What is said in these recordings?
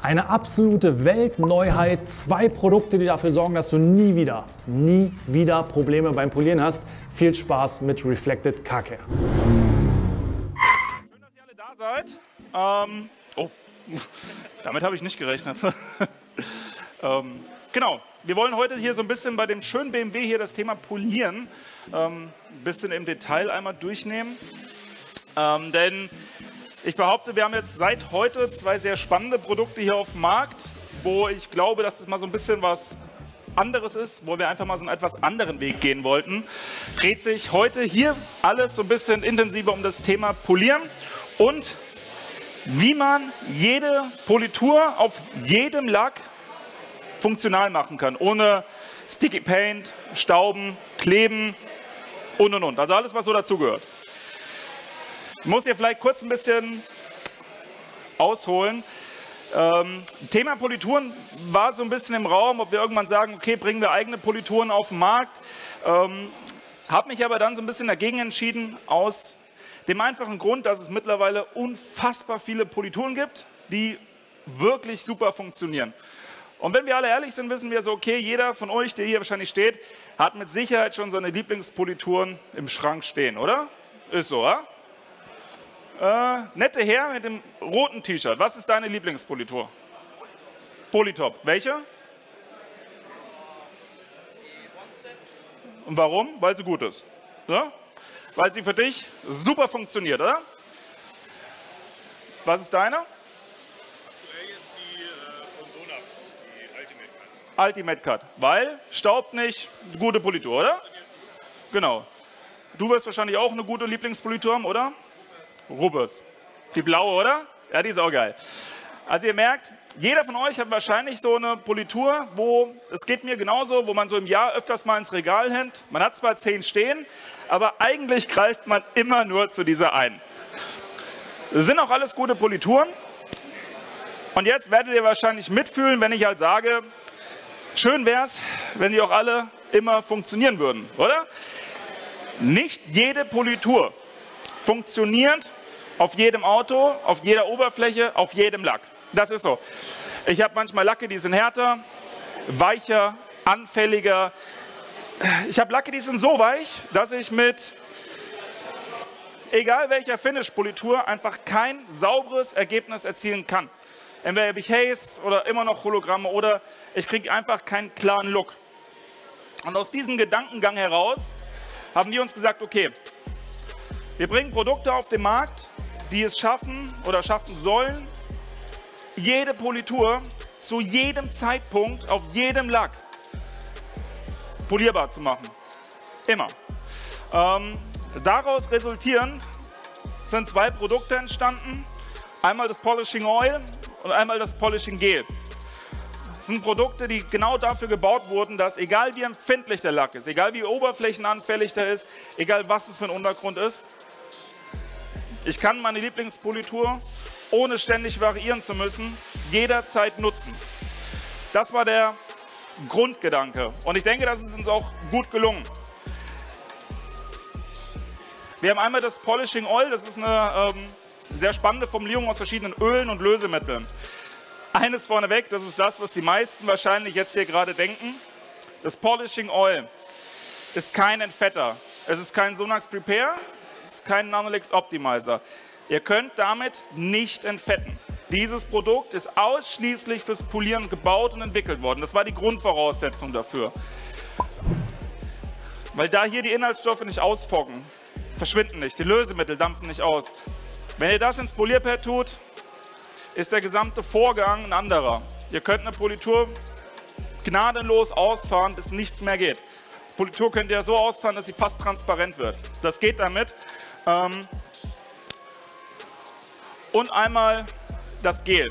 Eine absolute Weltneuheit, 2 Produkte, die dafür sorgen, dass du nie wieder Probleme beim Polieren hast. Viel Spaß mit Reflected Car Care. Schön, dass ihr alle da seid. Damit habe ich nicht gerechnet. Genau, wir wollen heute hier so ein bisschen bei dem schönen BMW hier das Thema Polieren ein bisschen im Detail einmal durchnehmen. Denn ich behaupte, wir haben jetzt seit heute 2 sehr spannende Produkte hier auf dem Markt, wo ich glaube, dass es mal so ein bisschen was anderes ist, wo wir einfach mal so einen etwas anderen Weg gehen wollten. Dreht sich heute hier alles so ein bisschen intensiver um das Thema Polieren und wie man jede Politur auf jedem Lack funktional machen kann, ohne Sticky Paint, Stauben, Kleben und. Also alles, was so dazugehört. Ich muss hier vielleicht kurz ein bisschen ausholen. Thema Polituren war so ein bisschen im Raum, ob wir irgendwann sagen, okay, bringen wir eigene Polituren auf den Markt. Habe mich aber dann so ein bisschen dagegen entschieden, aus dem einfachen Grund, dass es mittlerweile unfassbar viele Polituren gibt, die wirklich super funktionieren. Und wenn wir alle ehrlich sind, wissen wir so, okay, jeder von euch, der hier wahrscheinlich steht, hat mit Sicherheit schon seine Lieblingspolituren im Schrank stehen, oder? Ist so, oder? Nette Herr mit dem roten T-Shirt. Was ist deine Lieblingspolitur? Polytop. Welche? Und warum? Weil sie gut ist. Ja? Weil sie für dich super funktioniert, oder? Was ist deine? Aktuell ist die von Sonax, die Ultimate Cut. Ultimate Cut. Weil staubt nicht, gute Politur, oder? Genau. Du wirst wahrscheinlich auch eine gute Lieblingspolitur haben, oder? Rubers. Die blaue, oder? Ja, die ist auch geil. Also ihr merkt, jeder von euch hat wahrscheinlich so eine Politur, wo, es geht mir genauso, wo man so im Jahr öfters mal ins Regal hängt. Man hat zwar 10 stehen, aber eigentlich greift man immer nur zu dieser einen. Das sind auch alles gute Polituren. Und jetzt werdet ihr wahrscheinlich mitfühlen, wenn ich halt sage, schön wäre es, wenn die auch alle immer funktionieren würden, oder? Nicht jede Politur funktioniert auf jedem Auto, auf jeder Oberfläche, auf jedem Lack. Das ist so. Ich habe manchmal Lacke, die sind härter, weicher, anfälliger. Ich habe Lacke, die sind so weich, dass ich mit egal welcher Finish-Politur einfach kein sauberes Ergebnis erzielen kann. Entweder habe ich Haze oder immer noch Hologramme oder ich kriege einfach keinen klaren Look. Und aus diesem Gedankengang heraus haben die uns gesagt, okay, wir bringen Produkte auf den Markt, die es schaffen oder schaffen sollen, jede Politur zu jedem Zeitpunkt auf jedem Lack polierbar zu machen. Immer. Daraus resultierend sind 2 Produkte entstanden. Einmal das Polishing Oil und einmal das Polishing Gel. Das sind Produkte, die genau dafür gebaut wurden, dass egal wie empfindlich der Lack ist, egal wie oberflächenanfällig der ist, egal was es für ein Untergrund ist, ich kann meine Lieblingspolitur, ohne ständig variieren zu müssen, jederzeit nutzen. Das war der Grundgedanke. Und ich denke, das ist uns auch gut gelungen. Wir haben einmal das Polishing Oil, das ist eine sehr spannende Formulierung aus verschiedenen Ölen und Lösemitteln. Eines vorneweg, das ist das, was die meisten wahrscheinlich jetzt hier gerade denken. Das Polishing Oil ist kein Entfetter. Es ist kein Sonax Prepare. Das ist kein Nanolix Optimizer. Ihr könnt damit nicht entfetten. Dieses Produkt ist ausschließlich fürs Polieren gebaut und entwickelt worden. Das war die Grundvoraussetzung dafür. Weil da hier die Inhaltsstoffe nicht ausfocken, verschwinden nicht, die Lösemittel dampfen nicht aus. Wenn ihr das ins Polierpad tut, ist der gesamte Vorgang ein anderer. Ihr könnt eine Politur gnadenlos ausfahren, bis nichts mehr geht. Politur könnt ihr so ausfahren, dass sie fast transparent wird. Das geht damit. Und einmal das Gel.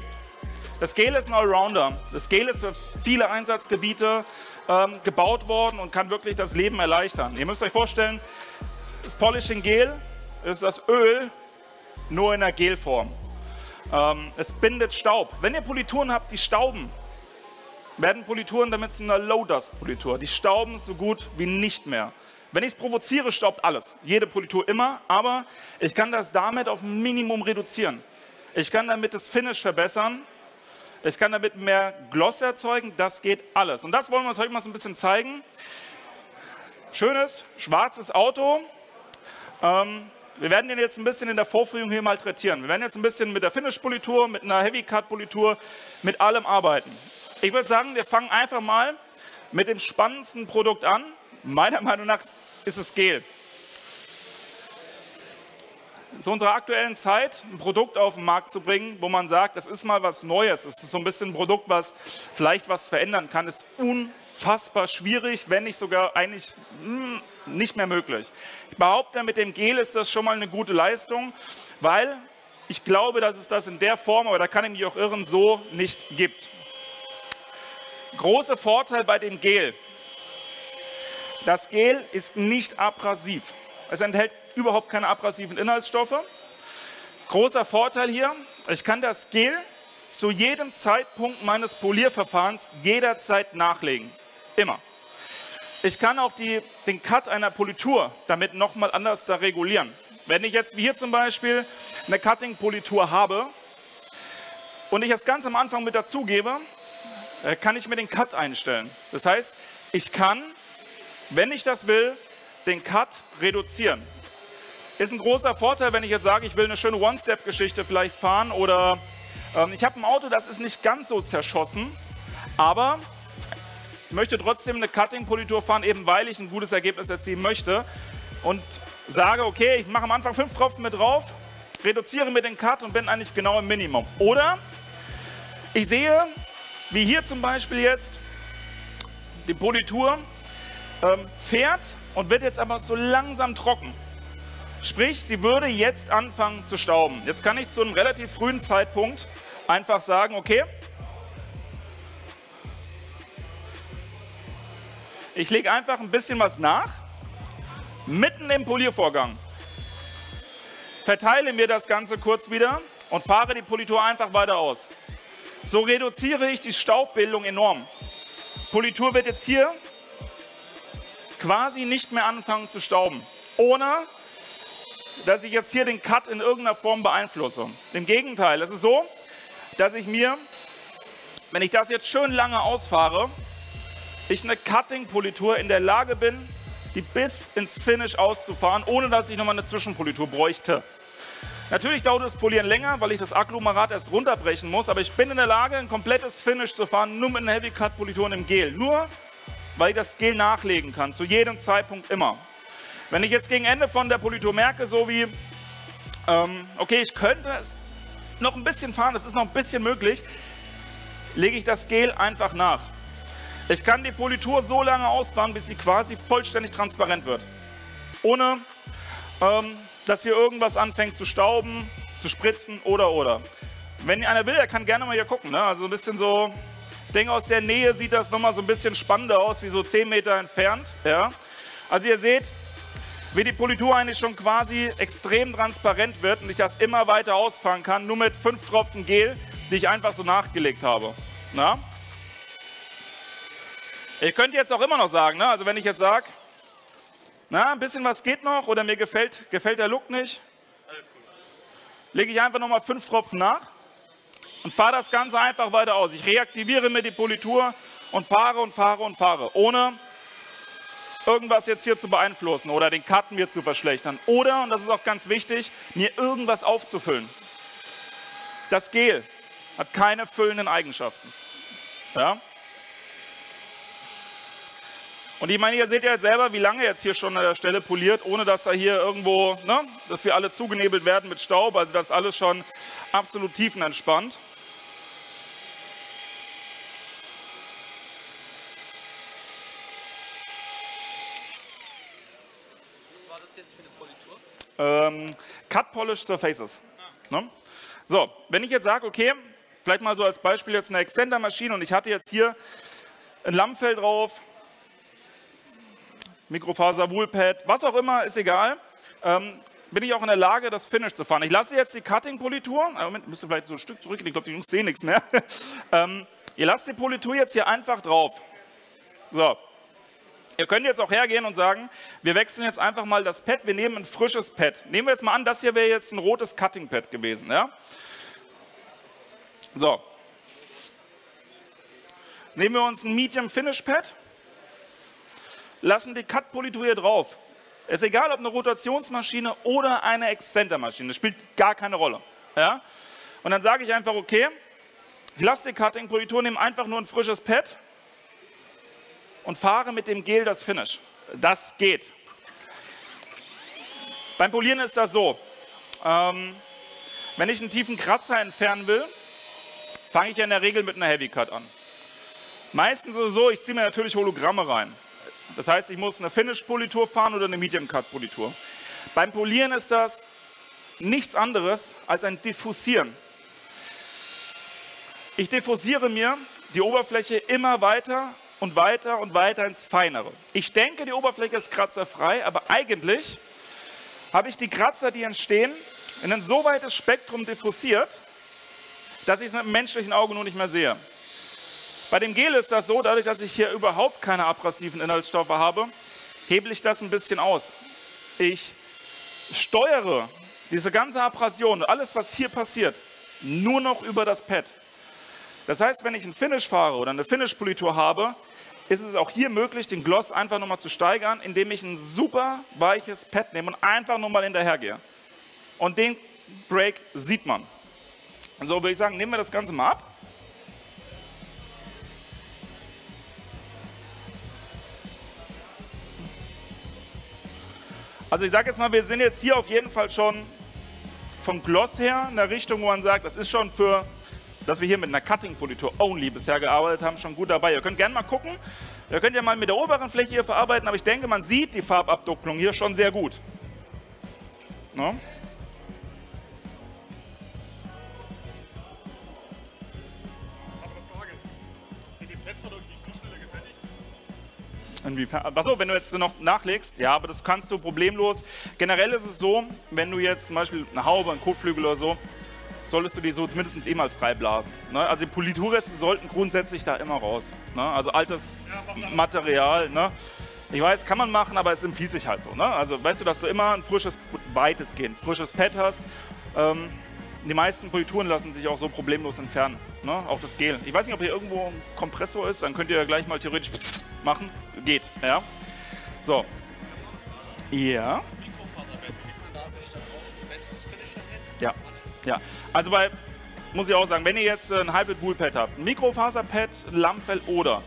Das Gel ist ein Allrounder. Das Gel ist für viele Einsatzgebiete gebaut worden und kann wirklich das Leben erleichtern. Ihr müsst euch vorstellen, das Polishing Gel ist das Öl nur in der Gelform. Es bindet Staub. Wenn ihr Polituren habt, die stauben, werden Polituren, damit es eine Low-Dust-Politur. Die stauben so gut wie nicht mehr. Wenn ich es provoziere, staubt alles. Jede Politur immer, aber ich kann das damit auf ein Minimum reduzieren. Ich kann damit das Finish verbessern. Ich kann damit mehr Gloss erzeugen, das geht alles. Und das wollen wir uns heute mal so ein bisschen zeigen. Schönes, schwarzes Auto. Wir werden den jetzt ein bisschen in der Vorführung hier malträtieren. Wir werden jetzt ein bisschen mit der Finish-Politur, mit einer Heavy-Cut-Politur, mit allem arbeiten. Ich würde sagen, wir fangen einfach mal mit dem spannendsten Produkt an. Meiner Meinung nach ist es Gel. Zu unserer aktuellen Zeit ein Produkt auf den Markt zu bringen, wo man sagt, das ist mal was Neues. Es ist so ein bisschen ein Produkt, was vielleicht was verändern kann, ist unfassbar schwierig, wenn nicht sogar eigentlich nicht mehr möglich. Ich behaupte, mit dem Gel ist das schon mal eine gute Leistung, weil ich glaube, dass es das in der Form, aber da kann ich mich auch irren, so nicht gibt. Großer Vorteil bei dem Gel. Das Gel ist nicht abrasiv. Es enthält überhaupt keine abrasiven Inhaltsstoffe. Großer Vorteil hier, ich kann das Gel zu jedem Zeitpunkt meines Polierverfahrens jederzeit nachlegen. Immer. Ich kann auch den Cut einer Politur damit nochmal anders da regulieren. Wenn ich jetzt wie hier zum Beispiel eine Cutting-Politur habe und ich es ganz am Anfang mit dazugebe, kann ich mir den Cut einstellen. Das heißt, ich kann, wenn ich das will, den Cut reduzieren. Ist ein großer Vorteil, wenn ich jetzt sage, ich will eine schöne One-Step-Geschichte vielleicht fahren oder ich habe ein Auto, das ist nicht ganz so zerschossen, aber ich möchte trotzdem eine Cutting-Politur fahren, eben weil ich ein gutes Ergebnis erzielen möchte und sage, okay, ich mache am Anfang 5 Tropfen mit drauf, reduziere mir den Cut und bin eigentlich genau im Minimum. Oder ich sehe, wie hier zum Beispiel jetzt, die Politur fährt und wird jetzt aber so langsam trocken. Sprich, sie würde jetzt anfangen zu stauben. Jetzt kann ich zu einem relativ frühen Zeitpunkt einfach sagen, okay, ich lege einfach ein bisschen was nach, mitten im Poliervorgang. Verteile mir das Ganze kurz wieder und fahre die Politur einfach weiter aus. So reduziere ich die Staubbildung enorm. Politur wird jetzt hier quasi nicht mehr anfangen zu stauben, ohne dass ich jetzt hier den Cut in irgendeiner Form beeinflusse. Im Gegenteil, es ist so, dass ich mir, wenn ich das jetzt schön lange ausfahre, ich eine Cutting-Politur in der Lage bin, die bis ins Finish auszufahren, ohne dass ich nochmal eine Zwischenpolitur bräuchte. Natürlich dauert das Polieren länger, weil ich das Agglomerat erst runterbrechen muss, aber ich bin in der Lage, ein komplettes Finish zu fahren, nur mit einer Heavy-Cut-Politur und im Gel. Nur, weil ich das Gel nachlegen kann, zu jedem Zeitpunkt immer. Wenn ich jetzt gegen Ende von der Politur merke, so wie, okay, ich könnte es noch ein bisschen fahren, es ist noch ein bisschen möglich, lege ich das Gel einfach nach. Ich kann die Politur so lange ausfahren, bis sie quasi vollständig transparent wird. Ohne, dass hier irgendwas anfängt zu stauben, zu spritzen oder. Wenn einer will, der kann gerne mal hier gucken. Ne? Also ein bisschen so, ich denke, aus der Nähe sieht das nochmal so ein bisschen spannender aus, wie so 10 Meter entfernt. Ja? Also ihr seht, wie die Politur eigentlich schon quasi extrem transparent wird und ich das immer weiter ausfahren kann, nur mit 5 Tropfen Gel, die ich einfach so nachgelegt habe. Na? Ihr könnt jetzt auch immer noch sagen, ne? Also wenn ich jetzt sage, na, ein bisschen was geht noch oder mir gefällt der Look nicht, lege ich einfach nochmal 5 Tropfen nach und fahre das Ganze einfach weiter aus. Ich reaktiviere mir die Politur und fahre, ohne irgendwas jetzt hier zu beeinflussen oder den Cut mir zu verschlechtern. Oder, und das ist auch ganz wichtig, mir irgendwas aufzufüllen. Das Gel hat keine füllenden Eigenschaften. Ja? Und ich meine, ihr seht ja jetzt selber, wie lange jetzt hier schon an der Stelle poliert, ohne dass da hier irgendwo, ne, dass wir alle zugenebelt werden mit Staub. Also das ist alles schon absolut tiefenentspannt. Was war das jetzt für eine Politur? Cut Polish Surfaces. Ne? So, wenn ich jetzt sage, okay, vielleicht mal so als Beispiel jetzt eine Extender-Maschine und ich hatte jetzt hier ein Lammfell drauf, Mikrofaser-Woolpad, was auch immer, ist egal, bin ich auch in der Lage, das Finish zu fahren. Ich lasse jetzt die Cutting-Politur, Moment, müsst ihr vielleicht so ein Stück zurückgehen, ich glaube, die Jungs sehen nichts mehr. Ihr lasst die Politur jetzt hier einfach drauf. So. Ihr könnt jetzt auch hergehen und sagen, wir wechseln jetzt einfach mal das Pad, wir nehmen ein frisches Pad. Nehmen wir jetzt mal an, das hier wäre jetzt ein rotes Cutting-Pad gewesen. Ja? So. nehmen wir uns ein Medium Finish Pad, lassen die Cut-Politur hier drauf. Ist egal, ob eine Rotationsmaschine oder eine Exzentermaschine, das spielt gar keine Rolle. Ja? Und dann sage ich einfach, okay, ich lasse die Cutting-Politur, nehme einfach nur ein frisches Pad und fahre mit dem Gel das Finish. Das geht. Beim Polieren ist das so, wenn ich einen tiefen Kratzer entfernen will, fange ich ja in der Regel mit einer Heavy Cut an. Meistens ist es so, ich ziehe mir natürlich Hologramme rein. Das heißt, ich muss eine Finish-Politur fahren oder eine Medium-Cut-Politur. Beim Polieren ist das nichts anderes als ein Diffusieren. Ich diffusiere mir die Oberfläche immer weiter und weiter und weiter ins Feinere. Ich denke, die Oberfläche ist kratzerfrei, aber eigentlich habe ich die Kratzer, die entstehen, in ein so weites Spektrum diffusiert, dass ich es mit dem menschlichen Auge nur nicht mehr sehe. Bei dem Gel ist das so, dadurch, dass ich hier überhaupt keine abrasiven Inhaltsstoffe habe, hebel ich das ein bisschen aus. Ich steuere diese ganze Abrasion, alles was hier passiert, nur noch über das Pad. Das heißt, wenn ich einen Finish fahre oder eine Finish-Politur habe, ist es auch hier möglich, den Gloss einfach nochmal zu steigern, indem ich ein super weiches Pad nehme und einfach nur mal hinterhergehe. Und den Break sieht man. So würde ich sagen, nehmen wir das Ganze mal ab. Also ich sage jetzt mal, wir sind jetzt hier auf jeden Fall schon vom Gloss her in der Richtung, wo man sagt, das ist schon für, dass wir hier mit einer Cutting-Politur only bisher gearbeitet haben, schon gut dabei. Ihr könnt gerne mal gucken, ihr könnt ja mal mit der oberen Fläche hier verarbeiten, aber ich denke, man sieht die Farbabdunklung hier schon sehr gut. No? Inwiefern? Achso, wenn du jetzt noch nachlegst, ja, aber das kannst du problemlos. Generell ist es so, wenn du jetzt zum Beispiel eine Haube, einen Kotflügel oder so, solltest du die so zumindest eh mal freiblasen. Ne? Also die Politurreste sollten grundsätzlich da immer raus. Ne? Also altes Material. Ne? Ich weiß, kann man machen, aber es empfiehlt sich halt so. Ne? Also weißt du, dass du immer ein frisches, weitestgehend frisches Pad hast. Die meisten Polituren lassen sich auch so problemlos entfernen. Ne? Auch das Gel. Ich weiß nicht, ob hier irgendwo ein Kompressor ist, dann könnt ihr ja gleich mal theoretisch machen. Geht, ja. So. Ja. Ja. Ja. Also muss ich auch sagen, wenn ihr jetzt ein Hybrid Wool Pad habt, ein Mikrofaserpad, ein Lammfell oder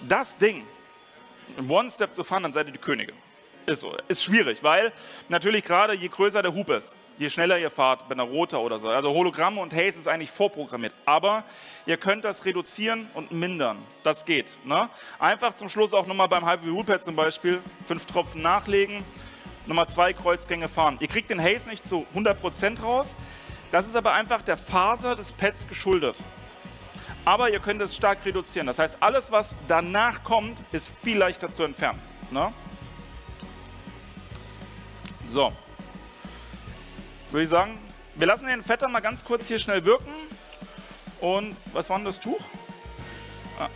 das Ding im One-Step zu fahren, dann seid ihr die Könige. Ist so. Ist schwierig, weil natürlich gerade je größer der Hub ist, je schneller ihr fahrt, bei einer Rota oder so. Also Hologramme und Haze ist eigentlich vorprogrammiert. Aber ihr könnt das reduzieren und mindern. Das geht. Ne? Einfach zum Schluss auch nochmal beim Hybrid Wool Pad zum Beispiel 5 Tropfen nachlegen, nochmal 2 Kreuzgänge fahren. Ihr kriegt den Haze nicht zu 100% raus. Das ist aber einfach der Faser des Pads geschuldet. Aber ihr könnt es stark reduzieren. Das heißt, alles, was danach kommt, ist viel leichter zu entfernen. Ne? So. Würde ich sagen, wir lassen den Fetter mal ganz kurz hier schnell wirken. Und was war denn das Tuch? Ah,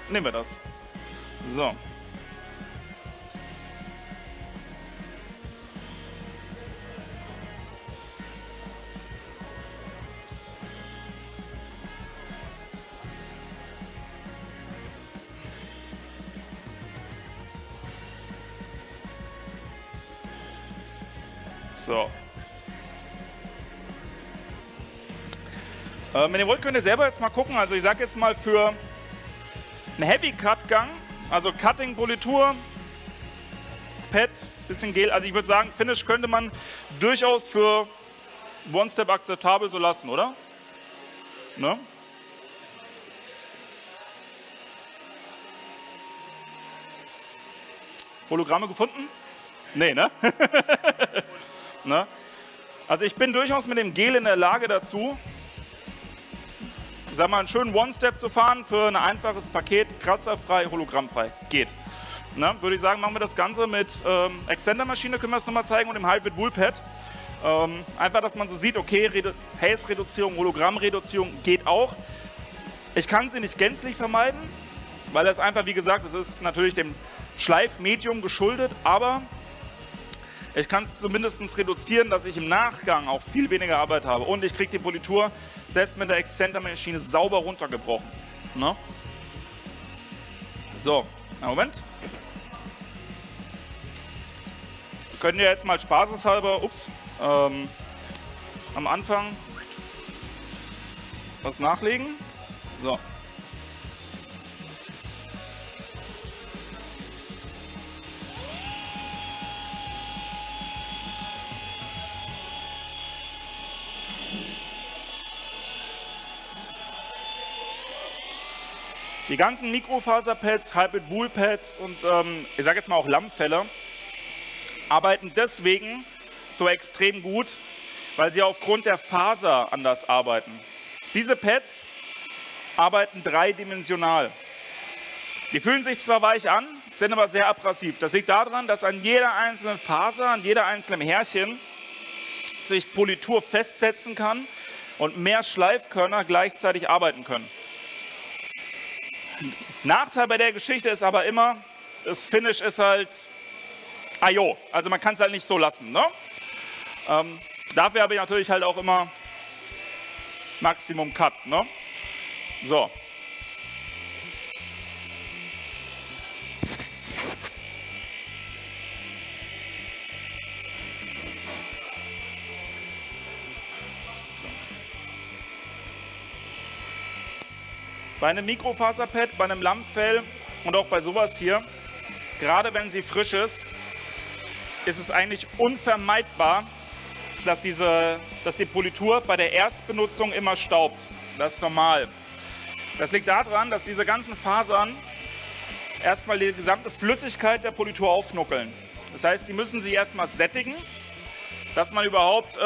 nehmen wir das. So. So. Wenn ihr wollt, könnt ihr selber jetzt mal gucken. Also ich sage jetzt mal für einen Heavy Cut Gang, also Cutting, Politur, Pad, bisschen Gel. Also ich würde sagen, Finish könnte man durchaus für One-Step akzeptabel so lassen, oder? Ne? Hologramme gefunden? Nee, ne? Ne? Also ich bin durchaus mit dem Gel in der Lage dazu, sag mal, einen schönen One-Step zu fahren für ein einfaches Paket, kratzerfrei, hologrammfrei. Geht. Ne? Würde ich sagen, machen wir das Ganze mit Exzentermaschine, können wir es nochmal zeigen, und dem Hybrid Wool Pad. Einfach, dass man so sieht, okay, Haze-Reduzierung, Hologramm-Reduzierung geht auch. Ich kann sie nicht gänzlich vermeiden, weil das einfach, wie gesagt, das ist natürlich dem Schleifmedium geschuldet, aber ich kann es zumindest reduzieren, dass ich im Nachgang auch viel weniger Arbeit habe. Und ich kriege die Politur selbst mit der Exzentermaschine sauber runtergebrochen. Ne? So, Moment. Wir können ja jetzt mal spaßeshalber, am Anfang was nachlegen. So. Die ganzen Mikrofaserpads, Hybrid-Wool-Pads und ich sage jetzt mal auch Lammfelle arbeiten deswegen so extrem gut, weil sie aufgrund der Faser anders arbeiten. Diese Pads arbeiten dreidimensional. Die fühlen sich zwar weich an, sind aber sehr abrasiv. Das liegt daran, dass an jeder einzelnen Faser, an jeder einzelnen Härchen sich Politur festsetzen kann und mehr Schleifkörner gleichzeitig arbeiten können. Nachteil bei der Geschichte ist aber immer, das Finish ist halt ajo. Also man kann es halt nicht so lassen. Ne? Dafür habe ich natürlich halt auch immer Maximum Cut. Ne? So. Bei einem Mikrofaserpad, bei einem Lammfell und auch bei sowas hier, gerade wenn sie frisch ist es eigentlich unvermeidbar, dass die Politur bei der Erstbenutzung immer staubt. Das ist normal. Das liegt daran, dass diese ganzen Fasern erstmal die gesamte Flüssigkeit der Politur aufnuckeln. Das heißt, die müssen sich erstmal sättigen, dass man überhaupt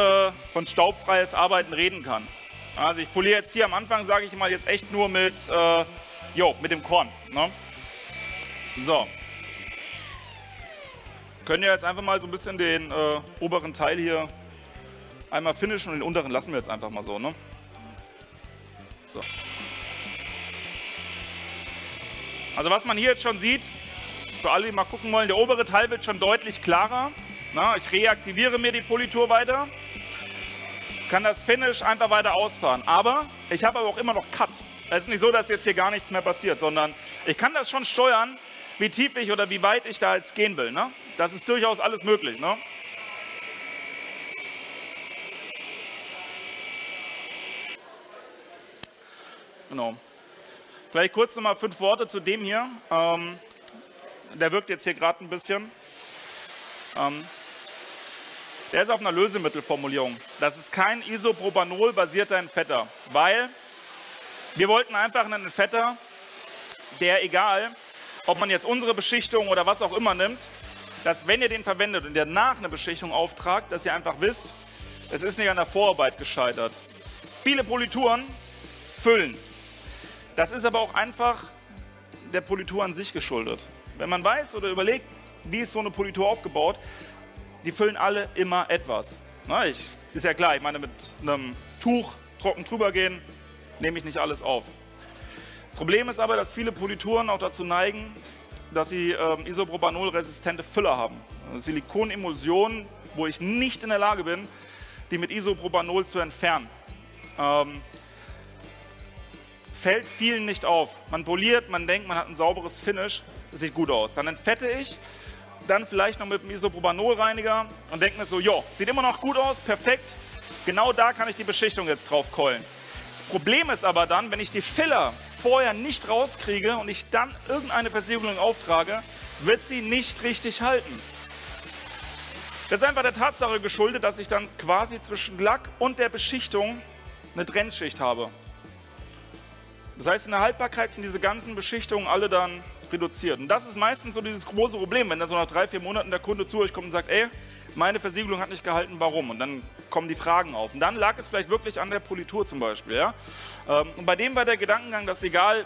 von staubfreies Arbeiten reden kann. Also ich poliere jetzt hier am Anfang, sage ich mal, jetzt echt nur mit dem Korn. Ne? So. Können wir jetzt einfach mal so ein bisschen den oberen Teil hier einmal finishen und den unteren lassen wir jetzt einfach mal so. Ne? So. Also was man hier jetzt schon sieht, für alle, die mal gucken wollen, der obere Teil wird schon deutlich klarer. Na, ich reaktiviere mir die Politur weiter, kann das Finish einfach weiter ausfahren. Aber ich habe aber auch immer noch Cut. Es ist nicht so, dass jetzt hier gar nichts mehr passiert, sondern ich kann das schon steuern, wie tief ich oder wie weit ich da jetzt gehen will. Ne? Das ist durchaus alles möglich. Ne? Genau. Vielleicht kurz noch mal 5 Worte zu dem hier. Der wirkt jetzt hier gerade ein bisschen. Der ist auf einer Lösemittelformulierung. Das ist kein Isopropanol-basierter Entfetter, weil wir wollten einfach einen Entfetter, der, egal, ob man jetzt unsere Beschichtung oder was auch immer nimmt, dass wenn ihr den verwendet und danach eine Beschichtung auftragt, dass ihr einfach wisst, es ist nicht an der Vorarbeit gescheitert. Viele Polituren füllen. Das ist aber auch einfach der Politur an sich geschuldet. Wenn man weiß oder überlegt, wie ist so eine Politur aufgebaut, die füllen alle immer etwas. Na, ist ja klar, ich meine, mit einem Tuch trocken drüber gehen, nehme ich nicht alles auf. Das Problem ist aber, dass viele Polituren auch dazu neigen, dass sie isopropanolresistente Füller haben. Silikonemulsionen, wo ich nicht in der Lage bin, die mit Isopropanol zu entfernen. Fällt vielen nicht auf. Man poliert, man denkt, man hat ein sauberes Finish, das sieht gut aus. Dann entfette ich, dann vielleicht noch mit einem Isopropanolreiniger und denke mir so, jo, sieht immer noch gut aus, perfekt. Genau da kann ich die Beschichtung jetzt drauf keulen. Das Problem ist aber dann, wenn ich die Filler vorher nicht rauskriege und ich dann irgendeine Versiegelung auftrage, wird sie nicht richtig halten. Das ist einfach der Tatsache geschuldet, dass ich dann quasi zwischen Lack und der Beschichtung eine Trennschicht habe. Das heißt, in der Haltbarkeit sind diese ganzen Beschichtungen alle dann reduziert. Und das ist meistens so dieses große Problem, wenn dann so nach 3-4 Monaten der Kunde zu euch kommt und sagt, ey, meine Versiegelung hat nicht gehalten, warum? Und dann kommen die Fragen auf. Und dann lag es vielleicht wirklich an der Politur zum Beispiel. Ja? Und bei dem war der Gedankengang, dass egal,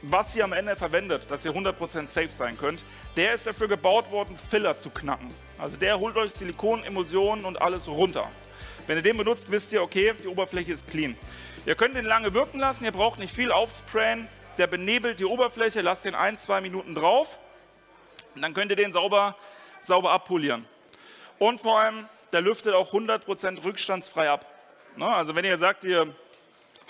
was ihr am Ende verwendet, dass ihr 100% safe sein könnt, der ist dafür gebaut worden, Filler zu knacken. Also der holt euch Silikon, Emulsionen und alles runter. Wenn ihr den benutzt, wisst ihr, okay, die Oberfläche ist clean. Ihr könnt den lange wirken lassen, ihr braucht nicht viel aufsprayen, der benebelt die Oberfläche, lasst den 1-2 Minuten drauf und dann könnt ihr den sauber abpolieren. Und vor allem, der lüftet auch 100% rückstandsfrei ab. Also wenn ihr sagt, ihr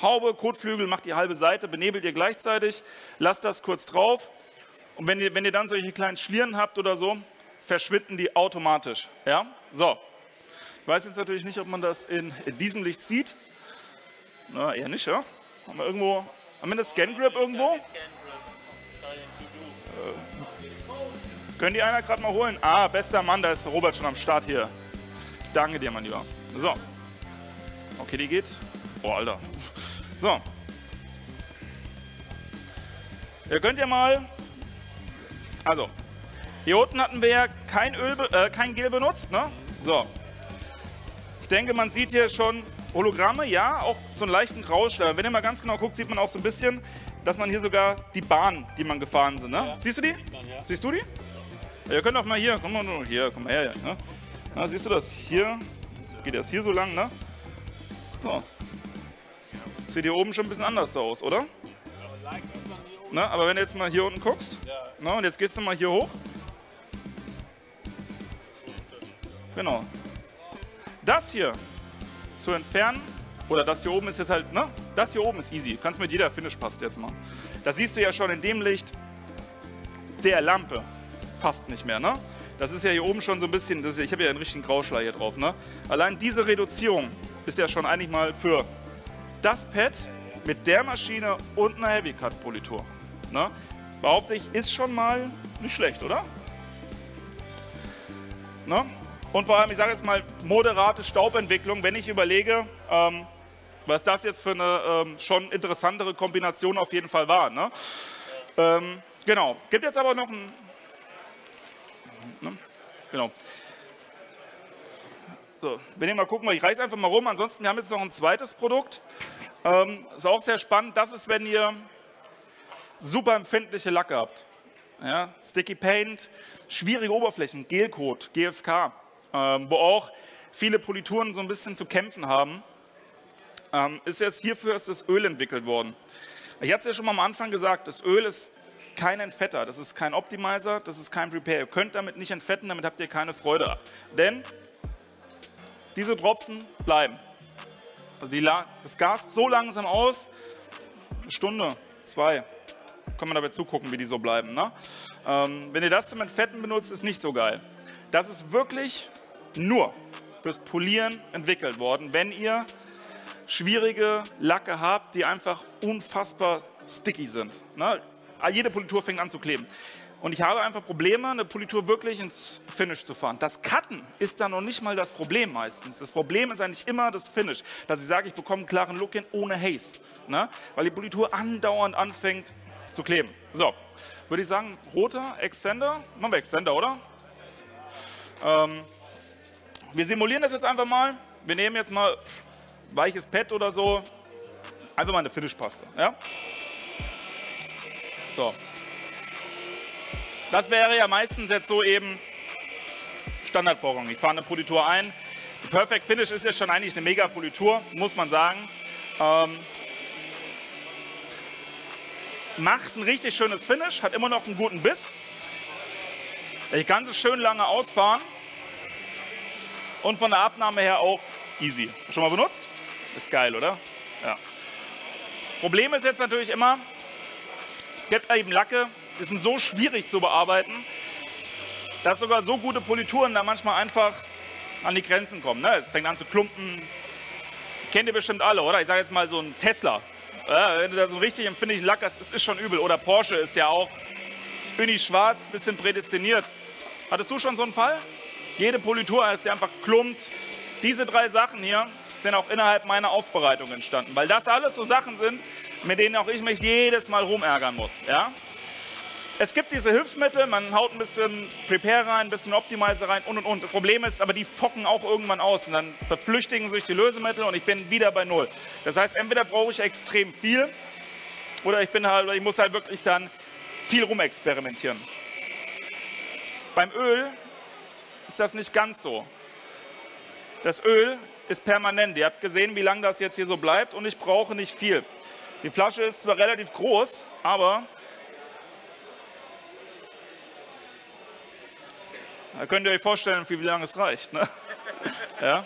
Haube, Kotflügel, macht die halbe Seite, benebelt ihr gleichzeitig, lasst das kurz drauf. Und wenn ihr dann solche kleinen Schlieren habt oder so, verschwinden die automatisch. Ja? So. Ich weiß jetzt natürlich nicht, ob man das in diesem Licht sieht. Na, eher nicht, ja? Haben wir eine Scan Grip irgendwo? Können die einer gerade mal holen? Ah, bester Mann, da ist Robert schon am Start hier. Danke dir, mein Lieber. So. Okay, die geht. Oh, Alter. So. Ihr könnt ja mal... Also, hier unten hatten wir ja kein Gel benutzt, ne? So. Ich denke, man sieht hier schon Hologramme, ja, auch so einen leichten Grauschleier. Wenn ihr mal ganz genau guckt, sieht man auch so ein bisschen, dass man hier sogar die Bahn, die man gefahren sind, ne? Ja. Siehst du die? Man, ja. Siehst du die? Ja, ihr könnt auch mal hier, komm mal her, ne? Na, siehst du das? Hier geht das hier so lang, ne? So. Sieht hier oben schon ein bisschen anders aus, oder? Na, aber wenn du jetzt mal hier unten guckst, na, und jetzt gehst du mal hier hoch. Genau. Das hier zu entfernen, oder das hier oben ist jetzt halt, ne? Das hier oben ist easy. Kannst mit jeder Finish-Paste jetzt mal. Da siehst du ja schon in dem Licht der Lampe fast nicht mehr, ne? Das ist ja hier oben schon so ein bisschen, ich habe ja einen richtigen Grauschleier hier drauf, ne? Allein diese Reduzierung ist ja schon eigentlich mal für das Pad mit der Maschine und einer Heavy Cut Politur. Ne? Behaupte ich, ist schon mal nicht schlecht, oder? Ne? Und vor allem, ich sage jetzt mal, moderate Staubentwicklung, wenn ich überlege, was das jetzt für eine schon interessantere Kombination auf jeden Fall war. Ne? Genau. Gibt jetzt aber noch ein... Ne? Genau. So, wenn ihr mal gucken, ich reiße einfach mal rum, ansonsten wir haben jetzt noch ein zweites Produkt. Ist auch sehr spannend. Das ist, wenn ihr super empfindliche Lacke habt. Ja, Sticky Paint, schwierige Oberflächen, Gelcoat, GFK, wo auch viele Polituren so ein bisschen zu kämpfen haben. Hierfür ist das Öl entwickelt worden. Ich hatte es ja schon mal am Anfang gesagt, das Öl ist kein Entfetter, das ist kein Optimizer, das ist kein Prepare. Ihr könnt damit nicht entfetten, damit habt ihr keine Freude. Denn diese Tropfen bleiben. Also das gast so langsam aus, eine Stunde, 2, kann man dabei zugucken, wie die so bleiben. Ne? Wenn ihr das zum Entfetten benutzt, ist nicht so geil. Das ist wirklich nur fürs Polieren entwickelt worden, wenn ihr schwierige Lacke habt, die einfach unfassbar sticky sind. Ne? Jede Politur fängt an zu kleben. Und ich habe einfach Probleme, eine Politur wirklich ins Finish zu fahren. Das Cutten ist dann noch nicht mal das Problem meistens. Das Problem ist eigentlich immer das Finish. Dass ich sage, ich bekomme einen klaren Look hin ohne Haze. Ne? Weil die Politur andauernd anfängt zu kleben. So, würde ich sagen, roter Extender. Machen wir Extender, oder? Wir simulieren das jetzt einfach mal. Wir nehmen jetzt mal weiches Pad oder so. Einfach mal eine Finish-Paste. Ja? So. Das wäre ja meistens jetzt so eben Standardvorgang. Ich fahre eine Politur ein. Die Perfect Finish ist ja schon eigentlich eine Mega-Politur, muss man sagen. Macht ein richtig schönes Finish, hat immer noch einen guten Biss. Ich kann es schön lange ausfahren. Und von der Abnahme her auch easy. Schon mal benutzt? Ist geil, oder? Ja. Problem ist jetzt natürlich immer, es gibt eben Lacke, die sind so schwierig zu bearbeiten, dass sogar so gute Polituren da manchmal einfach an die Grenzen kommen. Ne? Es fängt an zu klumpen. Kennt ihr bestimmt alle, oder? Ich sage jetzt mal so ein Tesla. Ja, wenn du da so richtig empfindlichen Lack hast, ist schon übel. Oder Porsche ist ja auch Uni schwarz, bisschen prädestiniert. Hattest du schon so einen Fall? Jede Politur ist ja einfach klumpt. Diese 3 Sachen hier sind auch innerhalb meiner Aufbereitung entstanden. Weil das alles so Sachen sind, mit denen auch ich mich jedes Mal rumärgern muss. Ja? Es gibt diese Hilfsmittel, man haut ein bisschen Prepare rein, ein bisschen Optimizer rein und. Das Problem ist, aber die focken auch irgendwann aus und dann verflüchtigen sich die Lösemittel und ich bin wieder bei Null. Das heißt, entweder brauche ich extrem viel oder ich muss halt wirklich dann viel rumexperimentieren. Beim Öl ist das nicht ganz so. Das Öl ist permanent. Ihr habt gesehen, wie lange das jetzt hier so bleibt und ich brauche nicht viel. Die Flasche ist zwar relativ groß, aber da könnt ihr euch vorstellen, wie lange es reicht. Ne? Ja?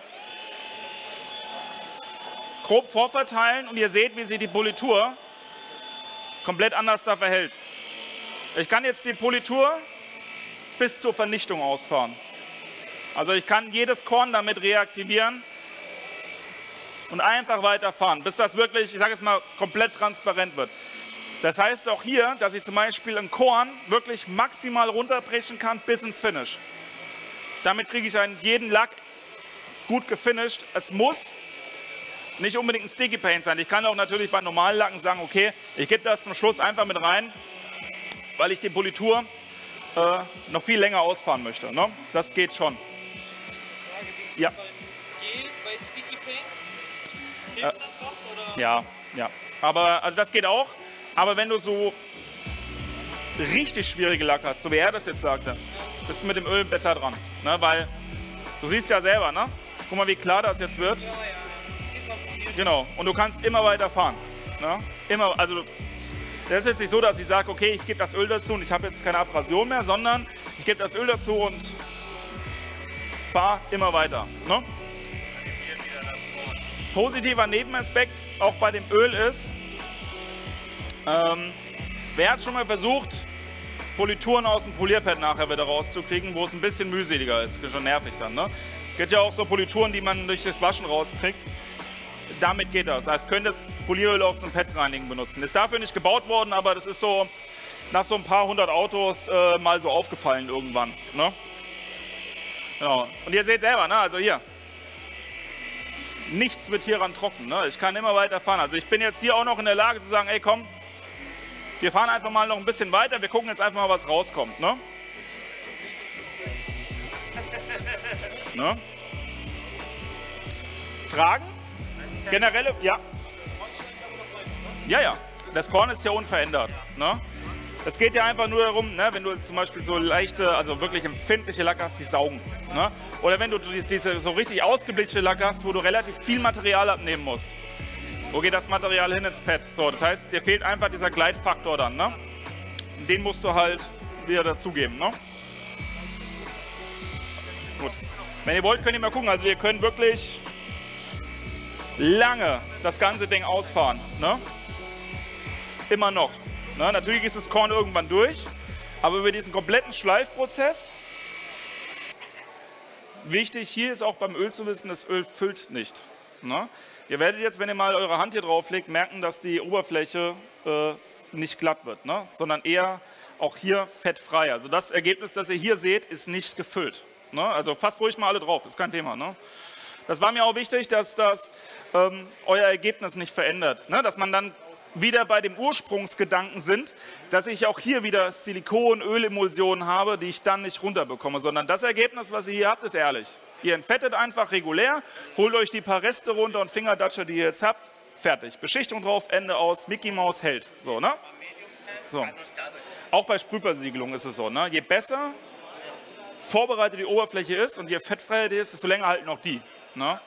grob vorverteilen und ihr seht, wie sich die Politur komplett anders da verhält. Ich kann jetzt die Politur bis zur Vernichtung ausfahren. Also ich kann jedes Korn damit reaktivieren und einfach weiterfahren, bis das wirklich, ich sage jetzt mal, komplett transparent wird. Das heißt auch hier, dass ich zum Beispiel ein Korn wirklich maximal runterbrechen kann bis ins Finish. Damit kriege ich eigentlich jeden Lack gut gefinisht. Es muss nicht unbedingt ein Sticky Paint sein. Ich kann auch natürlich bei normalen Lacken sagen, okay, ich gebe das zum Schluss einfach mit rein, weil ich die Politur noch viel länger ausfahren möchte. Ne? Das geht schon. Frage, wie ist Ja. Gel bei Sticky Paint? Hilft das was? Oder? Ja. Aber also das geht auch. Aber wenn du so richtig schwierige Lack hast, so wie er das jetzt sagte, bist du mit dem Öl besser dran. Ne? Weil du siehst ja selber, ne? Guck mal, wie klar das jetzt wird. Ja. Sieht man von dir. Genau. Und du kannst immer weiter fahren. Ne? Immer, also das ist jetzt nicht so, dass ich sage, okay, ich gebe das Öl dazu und ich habe jetzt keine Abrasion mehr, sondern ich gebe das Öl dazu und fahre immer weiter. Ne? Positiver Nebenaspekt auch bei dem Öl ist, wer hat schon mal versucht, Polituren aus dem Polierpad nachher wieder rauszukriegen, wo es ein bisschen mühseliger ist, schon nervig dann. Ne? Es gibt ja auch so Polituren, die man durch das Waschen rauskriegt. Damit geht das. Also könnt ihr das Polieröl auch zum Pad-Reinigen benutzen. Ist dafür nicht gebaut worden, aber das ist so nach so ein paar hundert Autos mal so aufgefallen irgendwann. Ne? Genau. Und ihr seht selber, ne? Also hier, nichts wird hieran trocken. Ne? Ich kann immer weiter fahren. Also ich bin jetzt hier auch noch in der Lage zu sagen, ey komm, wir fahren einfach mal noch ein bisschen weiter, wir gucken jetzt einfach mal, was rauskommt. Ne? Ne? Fragen? Generelle, ja. Ja, das Korn ist ja unverändert. Ne? Es geht ja einfach nur darum, ne, wenn du jetzt zum Beispiel so leichte, also wirklich empfindliche Lack hast, die saugen. Ne? Oder wenn du diese so richtig ausgeblichene Lack hast, wo du relativ viel Material abnehmen musst. Wo geht das Material hin ins Pad? So, das heißt, dir fehlt einfach dieser Gleitfaktor dann. Ne? Den musst du halt wieder dazugeben. Ne? Gut. Wenn ihr wollt, könnt ihr mal gucken. Also ihr könnt wirklich lange das ganze Ding ausfahren. Ne? Immer noch. Ne? Natürlich ist das Korn irgendwann durch, aber über diesen kompletten Schleifprozess, wichtig hier ist auch beim Öl zu wissen, das Öl füllt nicht. Ne? Ihr werdet jetzt, wenn ihr mal eure Hand hier drauf legt, merken, dass die Oberfläche nicht glatt wird, ne? Sondern eher auch hier fettfrei. Also das Ergebnis, das ihr hier seht, ist nicht gefüllt. Ne? Also fasst ruhig mal alle drauf, ist kein Thema. Ne? Das war mir auch wichtig, dass das euer Ergebnis nicht verändert. Ne? Dass man dann wieder bei dem Ursprungsgedanken sind, dass ich auch hier wieder Silikon, Ölemulsionen habe, die ich dann nicht runterbekomme, sondern das Ergebnis, was ihr hier habt, ist ehrlich. Ihr entfettet einfach regulär, holt euch die paar Reste runter und Fingerdatscher, die ihr jetzt habt, fertig. Beschichtung drauf, Ende aus, Mickey Maus hält. So, ne? So. Auch bei Sprühversiegelung ist es so, ne? Je besser vorbereitet die Oberfläche ist und je fettfreier die ist, desto länger halten auch die. Ne?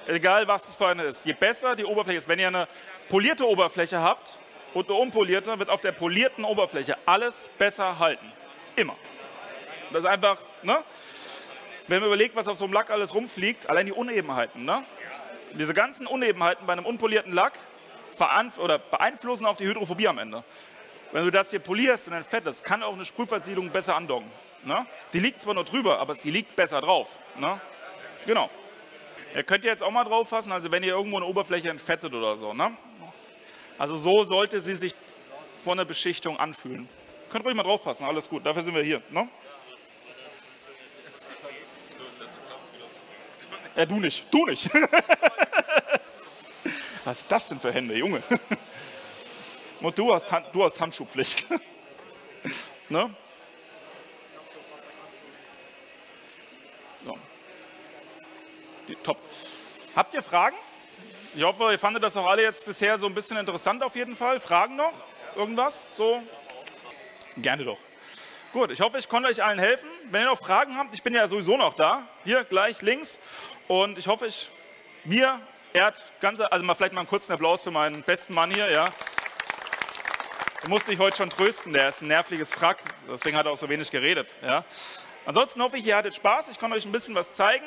Egal, was es für eine ist. Je besser die Oberfläche ist, wenn ihr eine polierte Oberfläche habt und eine unpolierte, wird auf der polierten Oberfläche alles besser halten. Immer. Das ist einfach, ne? Wenn man überlegt, was auf so einem Lack alles rumfliegt, allein die Unebenheiten, ne? Diese ganzen Unebenheiten bei einem unpolierten Lack beeinflussen auch die Hydrophobie am Ende. Wenn du das hier polierst und entfettest, kann auch eine Sprühversiegelung besser andocken. Ne? Die liegt zwar nur drüber, aber sie liegt besser drauf. Ne? Genau. Ihr könnt jetzt auch mal drauf fassen, also wenn ihr irgendwo eine Oberfläche entfettet oder so. Ne? Also so sollte sie sich vor einer Beschichtung anfühlen. Könnt ruhig mal drauf fassen, alles gut, dafür sind wir hier. Ne? Ja, du nicht, du nicht. Was ist das denn für Hände, Junge? Und du hast Handschuhpflicht. Ne? So. Top. Habt ihr Fragen? Ich hoffe, ihr fandet das auch alle jetzt bisher so ein bisschen interessant auf jeden Fall. Fragen noch? Irgendwas? So? Gerne doch. Gut, ich hoffe, ich konnte euch allen helfen. Wenn ihr noch Fragen habt, ich bin ja sowieso noch da. Hier, gleich links. Und ich hoffe, also vielleicht mal einen kurzen Applaus für meinen besten Mann hier, ja. Den musste ich heute schon trösten, der ist ein nervliches Wrack, deswegen hat er auch so wenig geredet, ja. Ansonsten hoffe ich, ihr hattet Spaß, ich konnte euch ein bisschen was zeigen.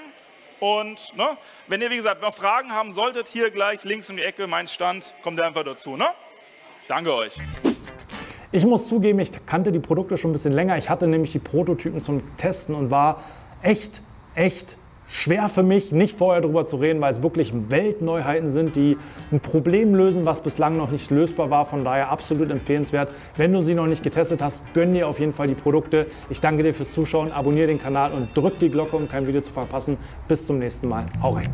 Und ne, wenn ihr, wie gesagt, noch Fragen haben solltet, hier gleich links um die Ecke, mein Stand, kommt einfach dazu. Ne? Danke euch. Ich muss zugeben, ich kannte die Produkte schon ein bisschen länger. Ich hatte nämlich die Prototypen zum Testen und war echt schwer für mich, nicht vorher darüber zu reden, weil es wirklich Weltneuheiten sind, die ein Problem lösen, was bislang noch nicht lösbar war. Von daher absolut empfehlenswert. Wenn du sie noch nicht getestet hast, gönn dir auf jeden Fall die Produkte. Ich danke dir fürs Zuschauen, abonniere den Kanal und drück die Glocke, um kein Video zu verpassen. Bis zum nächsten Mal. Hau rein!